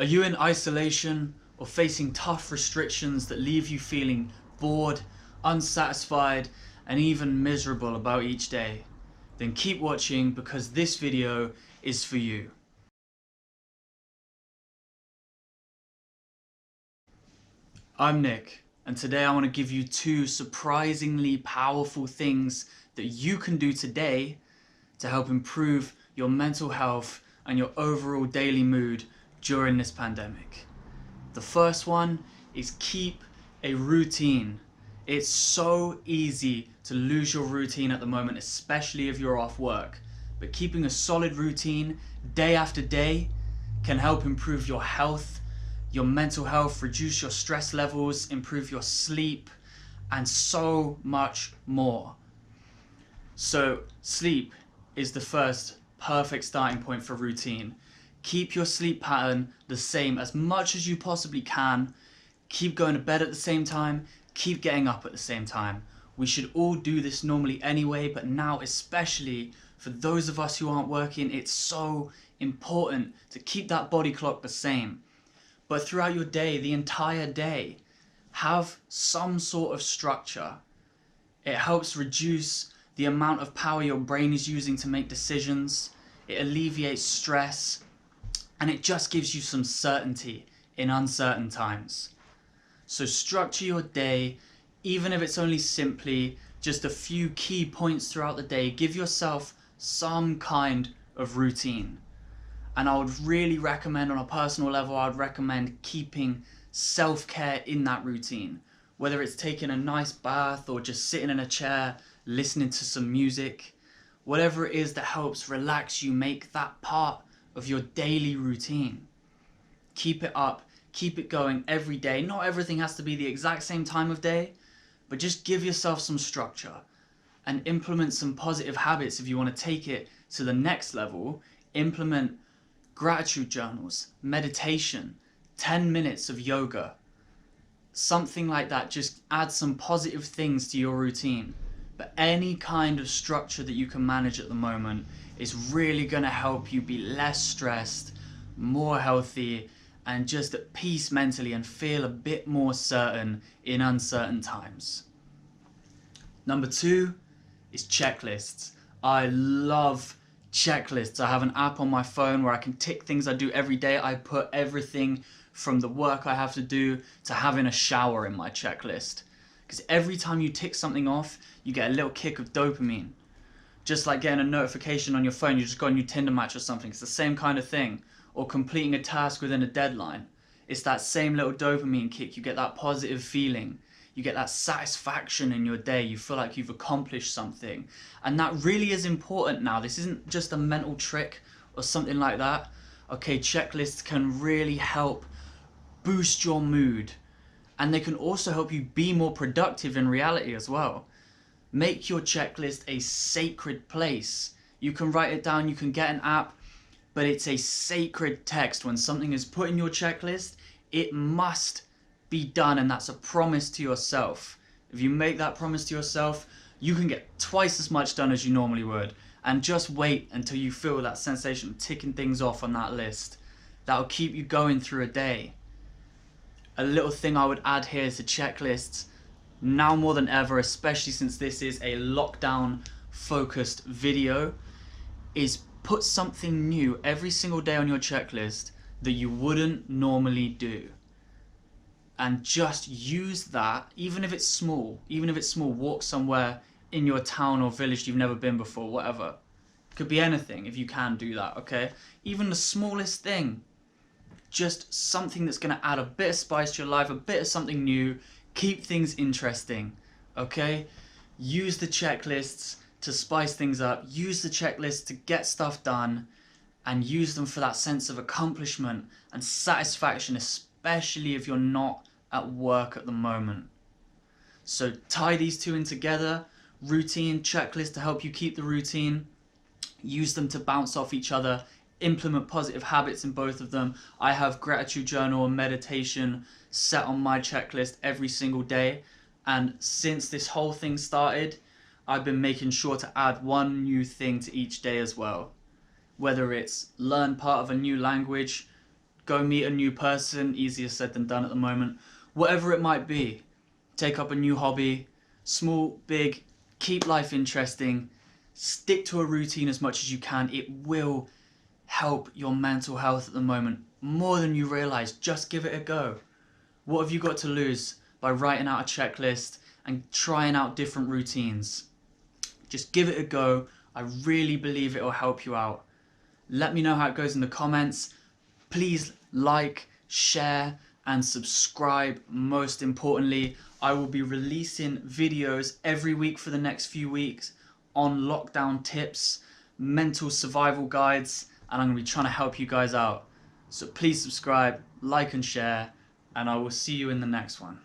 Are you in isolation or facing tough restrictions that leave you feeling bored, unsatisfied, and even miserable about each day? Then keep watching because this video is for you. I'm Nick, and today I want to give you two surprisingly powerful things that you can do today to help improve your mental health and your overall daily mood during this pandemic. The first one is keep a routine. It's so easy to lose your routine at the moment, especially if you're off work. But keeping a solid routine day after day can help improve your health, your mental health, reduce your stress levels, improve your sleep, and so much more. So sleep is the first perfect starting point for routine. Keep your sleep pattern the same as much as you possibly can. Keep going to bed at the same time. Keep getting up at the same time. We should all do this normally anyway, but now especially for those of us who aren't working, it's so important to keep that body clock the same. But throughout your day, the entire day, have some sort of structure. It helps reduce the amount of power your brain is using to make decisions. It alleviates stress. And it just gives you some certainty in uncertain times. So structure your day, even if it's only simply just a few key points throughout the day. Give yourself some kind of routine. And I would really recommend, on a personal level, I would recommend keeping self-care in that routine. Whether it's taking a nice bath or just sitting in a chair, listening to some music. Whatever it is that helps relax you, make that part of your daily routine. Keep it up, keep it going every day. Not everything has to be the exact same time of day, but just give yourself some structure and implement some positive habits. If you want to take it to the next level, implement gratitude journals, meditation, 10 minutes of yoga, something like that. Just add some positive things to your routine. But any kind of structure that you can manage at the moment is really going to help you be less stressed, more healthy, and just at peace mentally and feel a bit more certain in uncertain times. Number two is checklists. I love checklists. I have an app on my phone where I can tick things I do every day. I put everything from the work I have to do to having a shower in my checklist. Because every time you tick something off, you get a little kick of dopamine. Just like getting a notification on your phone, you just got a new Tinder match or something. It's the same kind of thing. Or completing a task within a deadline. It's that same little dopamine kick. You get that positive feeling. You get that satisfaction in your day. You feel like you've accomplished something. And that really is important now. This isn't just a mental trick or something like that. Okay, checklists can really help boost your mood. And they can also help you be more productive in reality as well. Make your checklist a sacred place. You can write it down, you can get an app, but it's a sacred text. When something is put in your checklist, it must be done, and that's a promise to yourself. If you make that promise to yourself, you can get twice as much done as you normally would. And just wait until you feel that sensation of ticking things off on that list. That'll keep you going through a day. A little thing I would add here to checklists, now more than ever, especially since this is a lockdown focused video, is put something new every single day on your checklist that you wouldn't normally do. And just use that, even if it's small, walk somewhere in your town or village you've never been before, whatever. It could be anything if you can do that, okay? Even the smallest thing. Just something that's going to add a bit of spice to your life, a bit of something new, keep things interesting, okay? Use the checklists to spice things up, use the checklists to get stuff done, and use them for that sense of accomplishment and satisfaction, especially if you're not at work at the moment. So tie these two in together, routine, checklist to help you keep the routine, use them to bounce off each other, implement positive habits in both of them. I have gratitude journal and meditation set on my checklist every single day, and since this whole thing started, I've been making sure to add one new thing to each day as well. Whether it's learn part of a new language, go meet a new person, easier said than done at the moment. Whatever it might be, take up a new hobby, small, big, keep life interesting, stick to a routine as much as you can. It will help your mental health at the moment more than you realize. Just give it a go. What have you got to lose by writing out a checklist and trying out different routines? Just give it a go. I really believe it will help you out. Let me know how it goes in the comments. Please like, share, and subscribe. Most importantly, I will be releasing videos every week for the next few weeks on lockdown tips, mental survival guides, and I'm going to be trying to help you guys out. So please subscribe, like, and share, and I will see you in the next one.